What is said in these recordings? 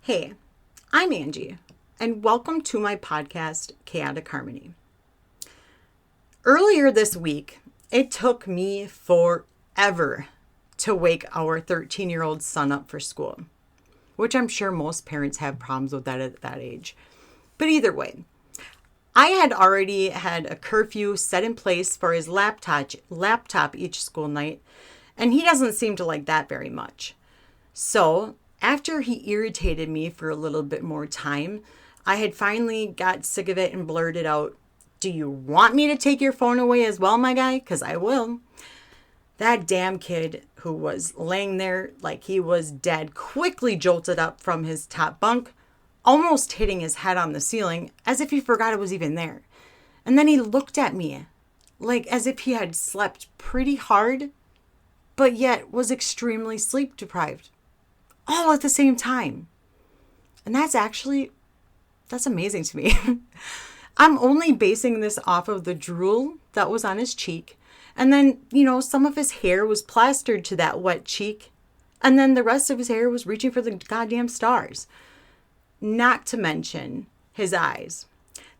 Hey, I'm Angie, and welcome to my podcast, Chaotic Harmony. Earlier this week, it took me forever to wake our 13-year-old son up for school, which I'm sure most parents have problems with that at that age. But either way, I had already had a curfew set in place for his laptop each school night, and he doesn't seem to like that very much. So after he irritated me for a little bit more time, I had finally got sick of it and blurted out, "Do you want me to take your phone away as well, my guy? Because I will." That damn kid who was laying there like he was dead quickly jolted up from his top bunk, almost hitting his head on the ceiling as if he forgot it was even there. And then he looked at me like as if he had slept pretty hard, but yet was extremely sleep deprived. All at the same time. And that's amazing to me. I'm only basing this off of the drool that was on his cheek. And then, some of his hair was plastered to that wet cheek. And then the rest of his hair was reaching for the goddamn stars. Not to mention his eyes.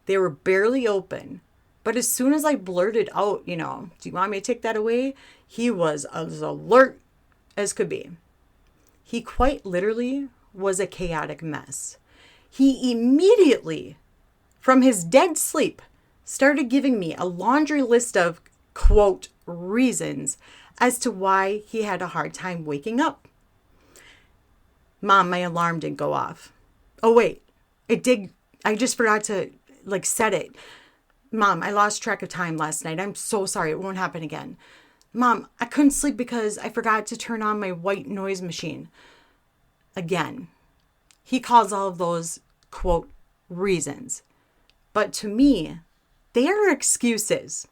They were barely open. But as soon as I blurted out, "Do you want me to take that away?" He was as alert as could be. He quite literally was a chaotic mess. He immediately, from his dead sleep, started giving me a laundry list of, quote, reasons as to why he had a hard time waking up. "Mom, my alarm didn't go off." "Oh, wait, it did. I just forgot to, set it." "Mom, I lost track of time last night. I'm so sorry. It won't happen again." "Mom, I couldn't sleep because I forgot to turn on my white noise machine." Again, he calls all of those, quote, reasons. But to me, they are excuses.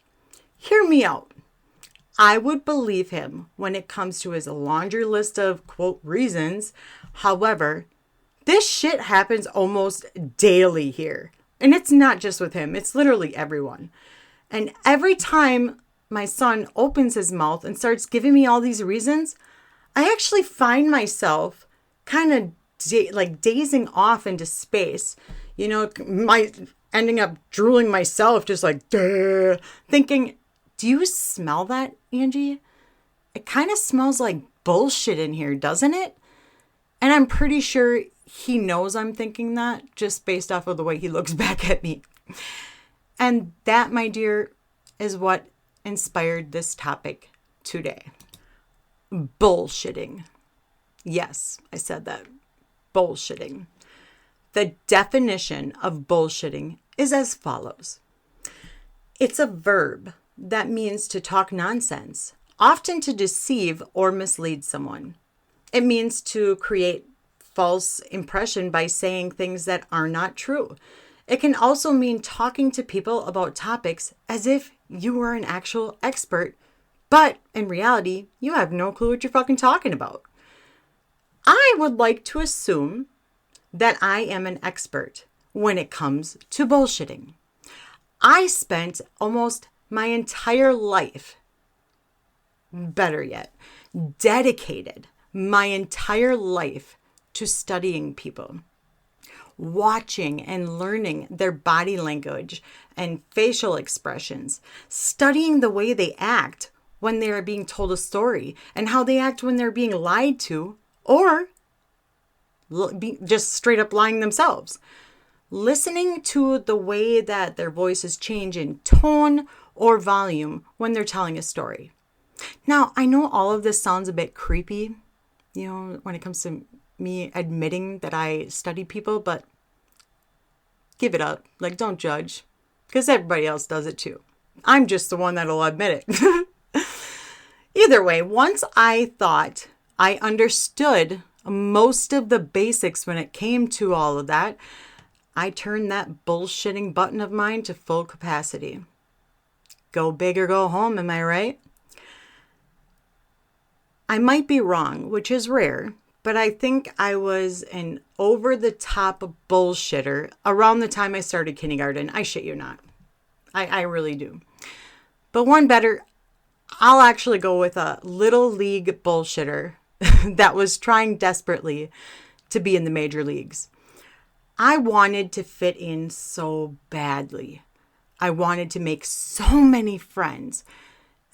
Hear me out. I would believe him when it comes to his laundry list of, quote, reasons. However, this shit happens almost daily here. And it's not just with him. It's literally everyone. And every time my son opens his mouth and starts giving me all these reasons, I actually find myself kind of dazing off into space, ending up drooling myself, just thinking, "Do you smell that, Angie? It kind of smells like bullshit in here, doesn't it?" And I'm pretty sure he knows I'm thinking that just based off of the way he looks back at me. And that, my dear, is what inspired this topic today. Bullshitting. Yes, I said that. Bullshitting. The definition of bullshitting is as follows. It's a verb that means to talk nonsense, often to deceive or mislead someone. It means to create false impression by saying things that are not true. It can also mean talking to people about topics as if you were an actual expert, but in reality, you have no clue what you're fucking talking about. I would like to assume that I am an expert when it comes to bullshitting. I spent almost my entire life, better yet, dedicated my entire life to studying people, watching and learning their body language and facial expressions, studying the way they act when they are being told a story and how they act when they're being lied to or just straight up lying themselves. Listening to the way that their voices change in tone or volume when they're telling a story. Now, I know all of this sounds a bit creepy, when it comes to me admitting that I study people, but give it up. Don't judge, because everybody else does it too. I'm just the one that'll admit it. Either way, once I thought I understood most of the basics when it came to all of that, I turned that bullshitting button of mine to full capacity. Go big or go home, am I right? I might be wrong, which is rare, but I think I was an over-the-top bullshitter around the time I started kindergarten. I shit you not. I really do. But one better, I'll actually go with a little league bullshitter that was trying desperately to be in the major leagues. I wanted to fit in so badly. I wanted to make so many friends.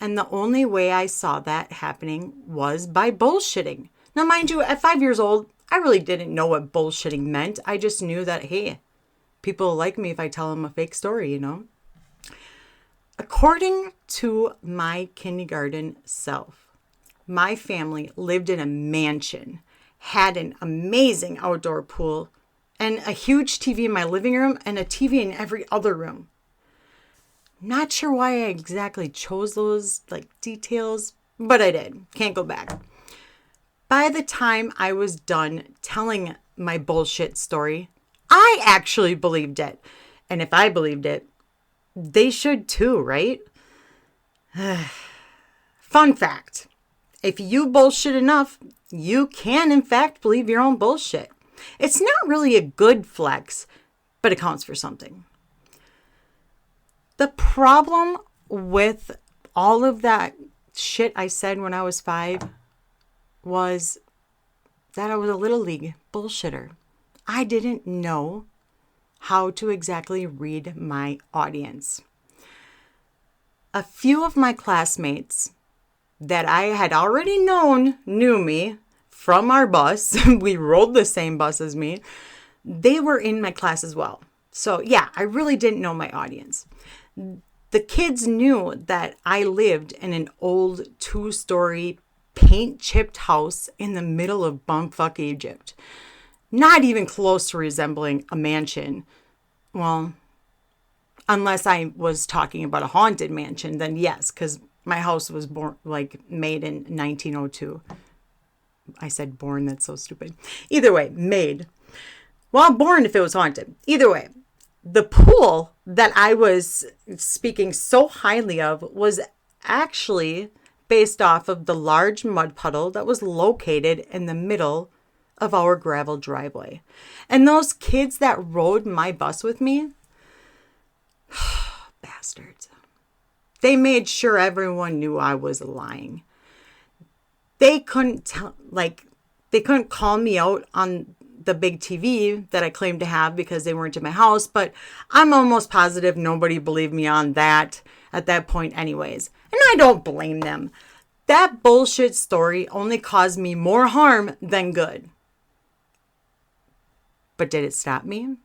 And the only way I saw that happening was by bullshitting. Now, mind you, at 5 years old, I really didn't know what bullshitting meant. I just knew that, hey, people like me if I tell them a fake story, you know? According to my kindergarten self, my family lived in a mansion, had an amazing outdoor pool, and a huge TV in my living room and a TV in every other room. Not sure why I exactly chose those details, but I did. Can't go back. By the time I was done telling my bullshit story, I actually believed it. And if I believed it, they should too, right? Fun fact. If you bullshit enough, you can in fact believe your own bullshit. It's not really a good flex, but it counts for something. The problem with all of that shit I said when I was 5 was that I was a little league bullshitter. I didn't know how to exactly read my audience. A few of my classmates that I had already known knew me from our bus. We rode the same bus as me. They were in my class as well. So yeah, I really didn't know my audience. The kids knew that I lived in an old 2-story paint-chipped house in the middle of bumfuck Egypt. Not even close to resembling a mansion. Well, unless I was talking about a haunted mansion, then yes, because my house was made in 1902. I said born, that's so stupid. Either way, made. Well, born if it was haunted. Either way, the pool that I was speaking so highly of was actually based off of the large mud puddle that was located in the middle of our gravel driveway. And those kids that rode my bus with me, bastards, they made sure everyone knew I was lying. They couldn't they couldn't call me out on the big TV that I claimed to have because they weren't in my house, but I'm almost positive nobody believed me on that at that point anyways. And I don't blame them. That bullshit story only caused me more harm than good. But did it stop me?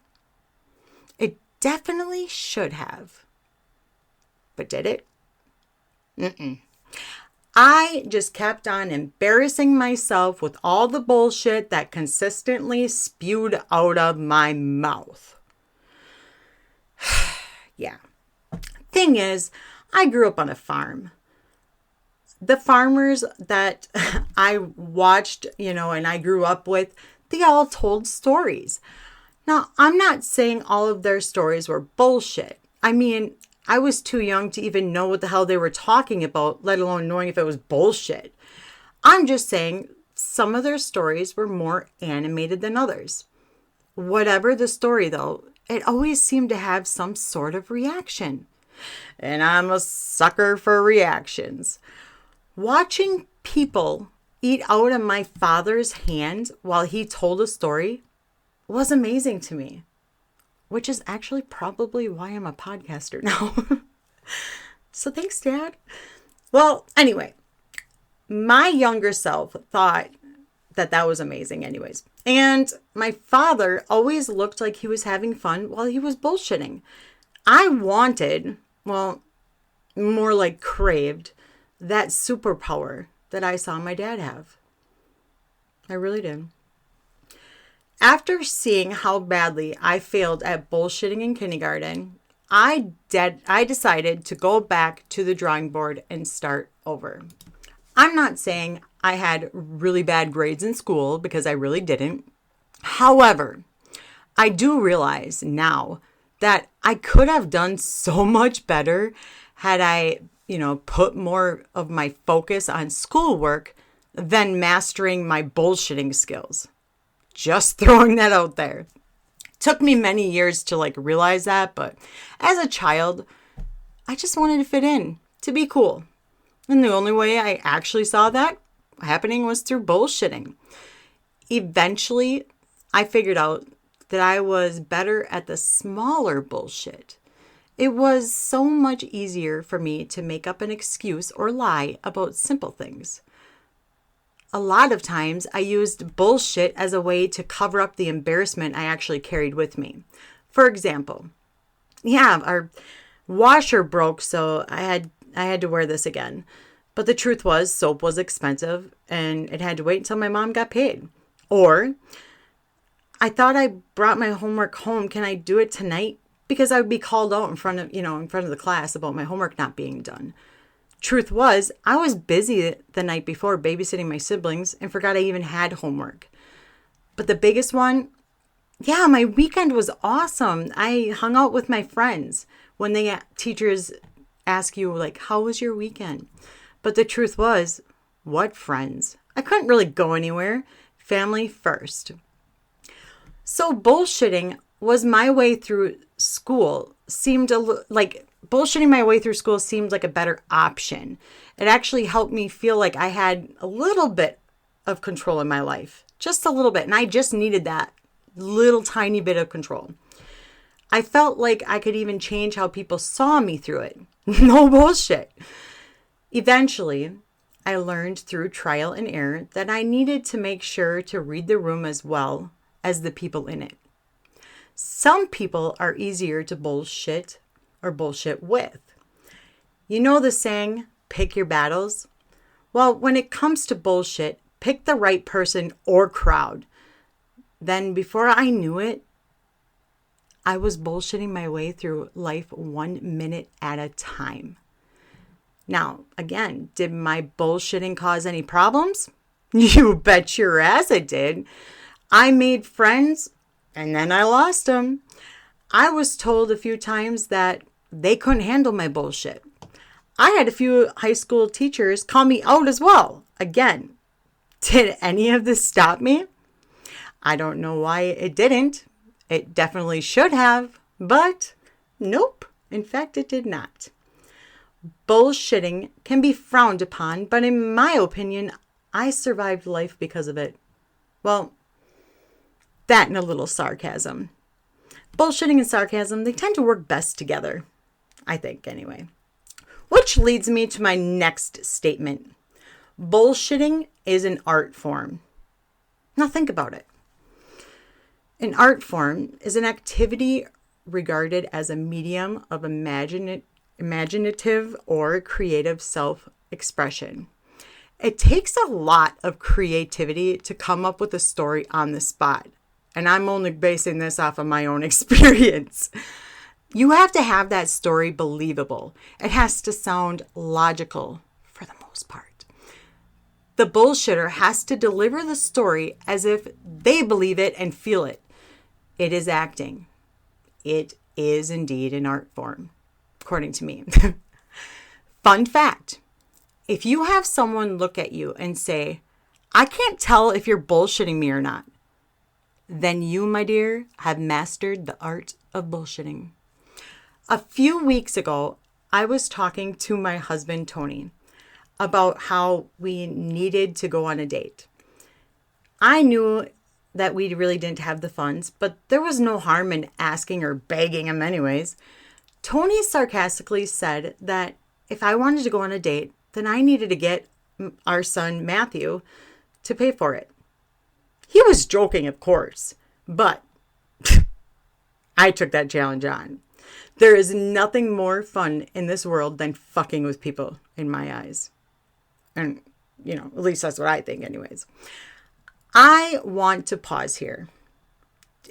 It definitely should have. But did it? Mm-mm. I just kept on embarrassing myself with all the bullshit that consistently spewed out of my mouth. Yeah. Thing is, I grew up on a farm. The farmers that I watched, and I grew up with, they all told stories. Now, I'm not saying all of their stories were bullshit. I mean, I was too young to even know what the hell they were talking about, let alone knowing if it was bullshit. I'm just saying some of their stories were more animated than others. Whatever the story, though, it always seemed to have some sort of reaction. And I'm a sucker for reactions. Watching people eat out of my father's hand while he told a story was amazing to me. Which is actually probably why I'm a podcaster now. So thanks, Dad. Well, anyway, my younger self thought that was amazing anyways. And my father always looked like he was having fun while he was bullshitting. I wanted, well, more like craved, that superpower that I saw my dad have. I really did. After seeing how badly I failed at bullshitting in kindergarten, I decided to go back to the drawing board and start over. I'm not saying I had really bad grades in school because I really didn't. However, I do realize now that I could have done so much better had I, put more of my focus on schoolwork than mastering my bullshitting skills. Just throwing that out there. Took me many years to realize that, but as a child, I just wanted to fit in, to be cool. And the only way I actually saw that happening was through bullshitting. Eventually, I figured out that I was better at the smaller bullshit. It was so much easier for me to make up an excuse or lie about simple things. A lot of times I used bullshit as a way to cover up the embarrassment I actually carried with me. For example, our washer broke, so I had to wear this again. But the truth was, soap was expensive and it had to wait until my mom got paid. Or, I thought I brought my homework home. Can I do it tonight? Because I would be called out in front of the class about my homework not being done. Truth was, I was busy the night before babysitting my siblings and forgot I even had homework. But the biggest one, my weekend was awesome. I hung out with my friends. When teachers ask you, like, how was your weekend? But the truth was, what friends? I couldn't really go anywhere. Family first. So bullshitting was my way through school. Bullshitting my way through school seemed like a better option. It actually helped me feel like I had a little bit of control in my life. Just a little bit. And I just needed that little tiny bit of control. I felt like I could even change how people saw me through it. No bullshit. Eventually, I learned through trial and error that I needed to make sure to read the room as well as the people in it. Some people are easier to bullshit with. You know the saying, pick your battles? Well, when it comes to bullshit, pick the right person or crowd. Then before I knew it, I was bullshitting my way through life 1 minute at a time. Now, again, did my bullshitting cause any problems? You bet your ass it did. I made friends and then I lost them. I was told a few times that they couldn't handle my bullshit. I had a few high school teachers call me out as well. Again, did any of this stop me? I don't know why it didn't. It definitely should have, but nope. In fact, it did not. Bullshitting can be frowned upon, but in my opinion, I survived life because of it. Well, that and a little sarcasm. Bullshitting and sarcasm, they tend to work best together. I think, anyway. Which leads me to my next statement. Bullshitting is an art form. Now think about it. An art form is an activity regarded as a medium of imaginative or creative self-expression. It takes a lot of creativity to come up with a story on the spot. And I'm only basing this off of my own experience. You have to have that story believable. It has to sound logical for the most part. The bullshitter has to deliver the story as if they believe it and feel it. It is acting. It is indeed an art form, according to me. Fun fact. If you have someone look at you and say, I can't tell if you're bullshitting me or not, then you, my dear, have mastered the art of bullshitting. A few weeks ago, I was talking to my husband, Tony, about how we needed to go on a date. I knew that we really didn't have the funds, but there was no harm in asking or begging him anyways. Tony sarcastically said that if I wanted to go on a date, then I needed to get our son, Matthew, to pay for it. He was joking, of course, but I took that challenge on. There is nothing more fun in this world than fucking with people, in my eyes. And, at least that's what I think anyways. I want to pause here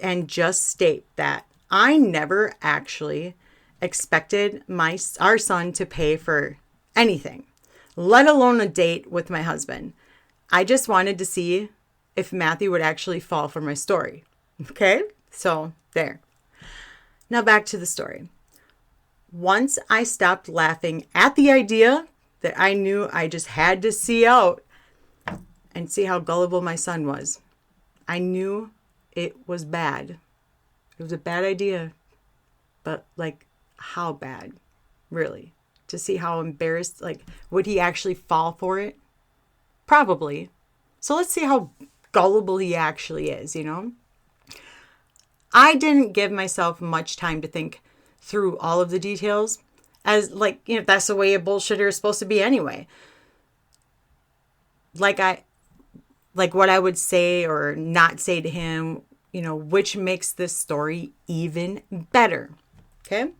and just state that I never actually expected our son to pay for anything, let alone a date with my husband. I just wanted to see if Matthew would actually fall for my story. Okay? So, there. Now back to the story. Once I stopped laughing at the idea that I knew I just had to see out and see how gullible my son was, I knew it was bad. It was a bad idea. But, how bad? Really? To see how embarrassed, would he actually fall for it? Probably. So let's see how gullible he actually is, I didn't give myself much time to think through all of the details, as that's the way a bullshitter is supposed to be anyway. Like what I would say or not say to him, which makes this story even better. Okay?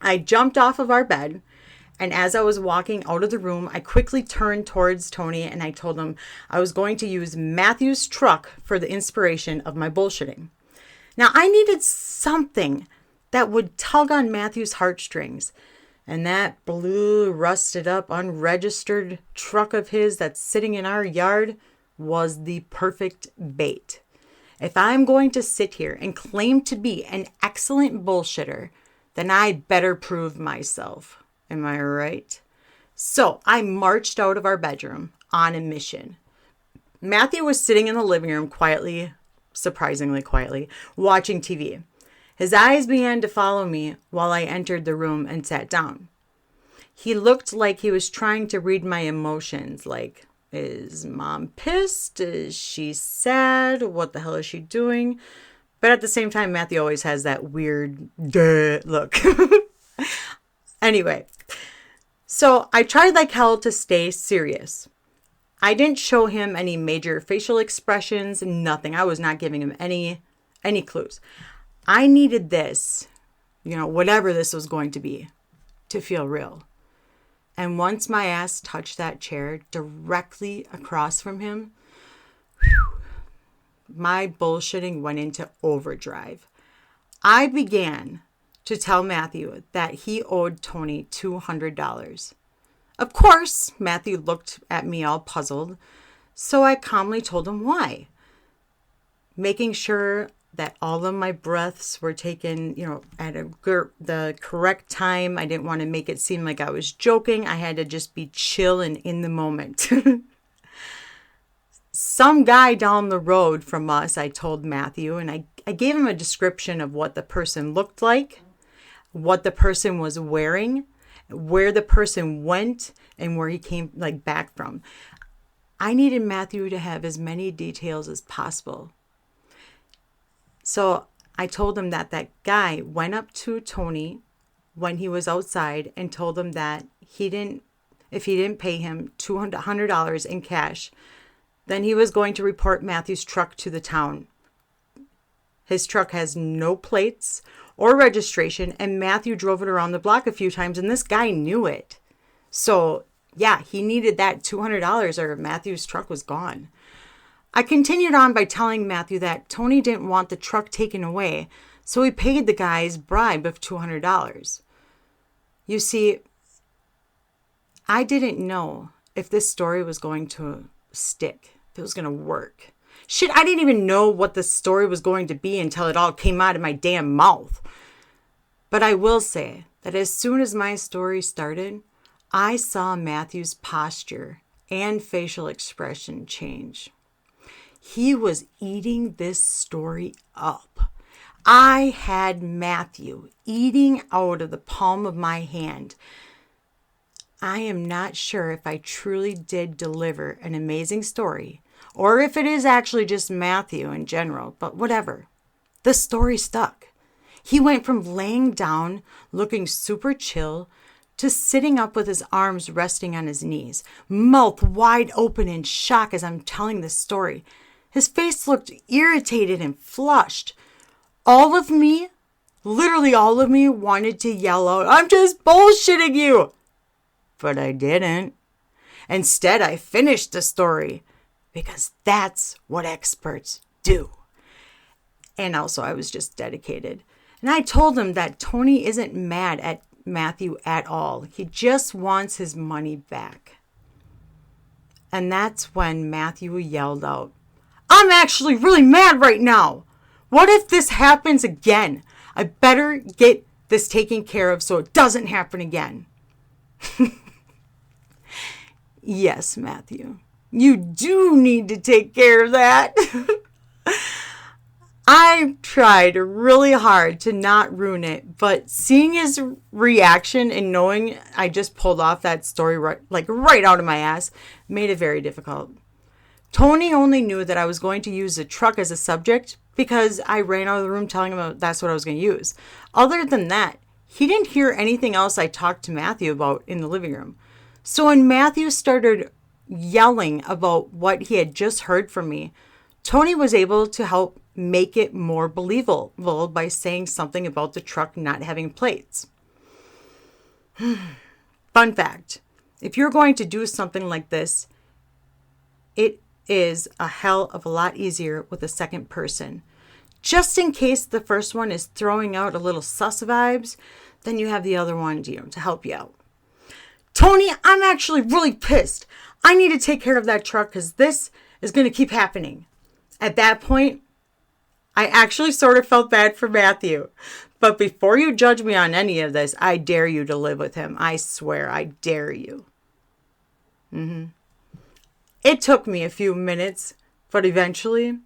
I jumped off of our bed, and as I was walking out of the room, I quickly turned towards Tony and I told him I was going to use Matthew's truck for the inspiration of my bullshitting. Now, I needed something that would tug on Matthew's heartstrings. And that blue, rusted up, unregistered truck of his that's sitting in our yard was the perfect bait. If I'm going to sit here and claim to be an excellent bullshitter, then I'd better prove myself. Am I right? So I marched out of our bedroom on a mission. Matthew was sitting in the living room quietly, surprisingly quietly, watching TV. His eyes began to follow me while I entered the room and sat down. He looked like he was trying to read my emotions, like, is mom pissed? Is she sad? What the hell is she doing? But at the same time, Matthew always has that weird duh look. Anyway, so I tried like hell to stay serious. I didn't show him any major facial expressions, nothing. I was not giving him any clues. I needed this, whatever this was going to be, to feel real. And once my ass touched that chair directly across from him, my bullshitting went into overdrive. I began to tell Matthew that he owed Tony $200. Of course, Matthew looked at me all puzzled, so I calmly told him why. Making sure that all of my breaths were taken, at the correct time. I didn't want to make it seem like I was joking. I had to just be chill and in the moment. Some guy down the road from us, I told Matthew, and I gave him a description of what the person looked like, what the person was wearing, where the person went, and where he came back from. I needed Matthew to have as many details as possible. So I told him that guy went up to Tony when he was outside and told him that if he didn't pay him $200 in cash, then he was going to report Matthew's truck to the town. His truck has no plates or registration, and Matthew drove it around the block a few times, and this guy knew it. So, yeah, he needed that $200 or Matthew's truck was gone. I continued on by telling Matthew that Tony didn't want the truck taken away, so he paid the guy's bribe of $200. You see, I didn't know if this story was going to stick, if it was going to work. Shit, I didn't even know what the story was going to be until it all came out of my damn mouth. But I will say that as soon as my story started, I saw Matthew's posture and facial expression change. He was eating this story up. I had Matthew eating out of the palm of my hand. I am not sure if I truly did deliver an amazing story or if it is actually just Matthew in general, but whatever. The story stuck. He went from laying down, looking super chill, to sitting up with his arms resting on his knees, mouth wide open in shock as I'm telling this story. His face looked irritated and flushed. All of me, literally all of me, wanted to yell out, "I'm just bullshitting you!" But I didn't. Instead, I finished the story because that's what experts do. And also, I was just dedicated. And I told him that Tony isn't mad at Matthew at all. He just wants his money back. And that's when Matthew yelled out, "I'm actually really mad right now. What if this happens again? I better get this taken care of so it doesn't happen again." Yes, Matthew, you do need to take care of that. I tried really hard to not ruin it, but seeing his reaction and knowing I just pulled off that story right out of my ass made it very difficult. Tony only knew that I was going to use the truck as a subject because I ran out of the room telling him that's what I was going to use. Other than that, he didn't hear anything else I talked to Matthew about in the living room. So when Matthew started yelling about what he had just heard from me, Tony was able to help make it more believable by saying something about the truck not having plates. Fun fact, if you're going to do something like this, it is a hell of a lot easier with a second person. Just in case the first one is throwing out a little sus vibes, then you have the other one, to help you out. Tony, I'm actually really pissed. I need to take care of that truck because this is going to keep happening. At that point, I actually sort of felt bad for Matthew. But before you judge me on any of this, I dare you to live with him. I swear, I dare you. It took me a few minutes, but eventually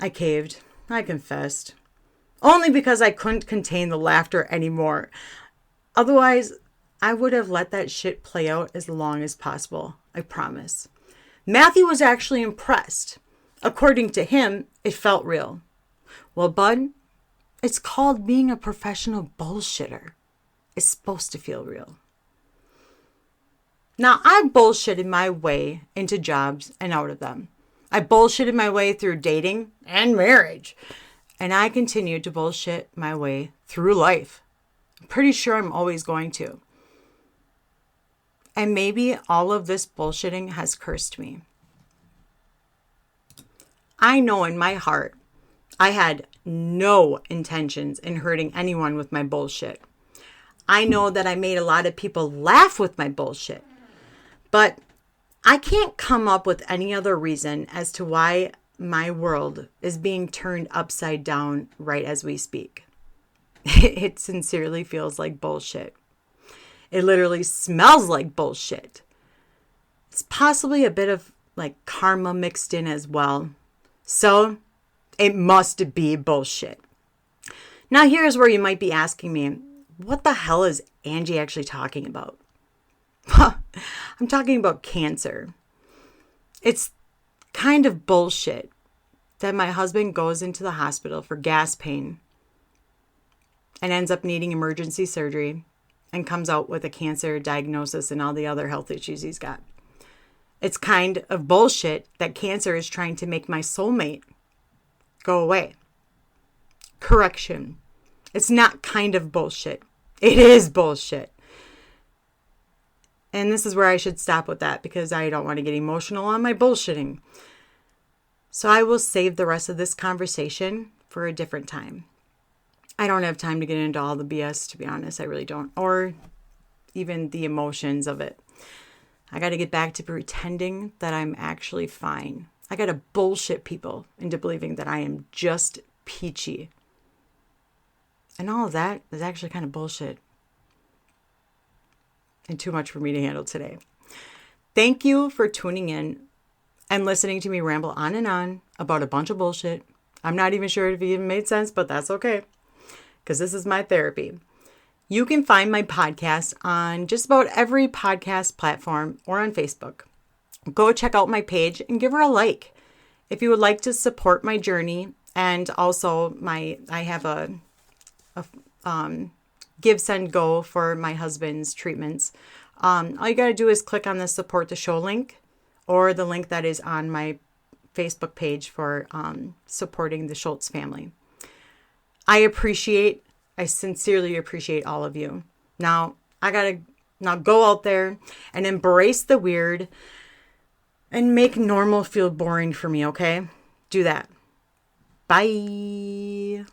I caved. I confessed. Only because I couldn't contain the laughter anymore. Otherwise, I would have let that shit play out as long as possible. I promise. Matthew was actually impressed. According to him, it felt real. Well, bud, it's called being a professional bullshitter. It's supposed to feel real. Now, I've bullshitted my way into jobs and out of them. I bullshitted my way through dating and marriage. And I continue to bullshit my way through life. I'm pretty sure I'm always going to. And maybe all of this bullshitting has cursed me. I know in my heart, I had no intentions in hurting anyone with my bullshit. I know that I made a lot of people laugh with my bullshit. But I can't come up with any other reason as to why my world is being turned upside down right as we speak. It sincerely feels like bullshit. It literally smells like bullshit. It's possibly a bit of like karma mixed in as well. So it must be bullshit. Now here's where you might be asking me, what the hell is Angie actually talking about? I'm talking about cancer. It's kind of bullshit that my husband goes into the hospital for gas pain and ends up needing emergency surgery and comes out with a cancer diagnosis and all the other health issues he's got. It's kind of bullshit that cancer is trying to make my soulmate go away. Correction. It's not kind of bullshit. It is bullshit. And this is where I should stop with that because I don't want to get emotional on my bullshitting. So I will save the rest of this conversation for a different time. I don't have time to get into all the BS, to be honest. I really don't. Or even the emotions of it. I got to get back to pretending that I'm actually fine. I got to bullshit people into believing that I am just peachy. And all of that is actually kind of bullshit. And too much for me to handle today. Thank you for tuning in and listening to me ramble on and on about a bunch of bullshit. I'm not even sure if it even made sense, but that's okay. Because this is my therapy. You can find my podcast on just about every podcast platform or on Facebook. Go check out my page and give her a like. If you would like to support my journey and also I have a Give, Send, Go for my husband's treatments. All you got to do is click on the support the show link or the link that is on my Facebook page for supporting the Schultz family. I sincerely appreciate all of you. Now, I got to go out there and embrace the weird and make normal feel boring for me, okay? Do that. Bye.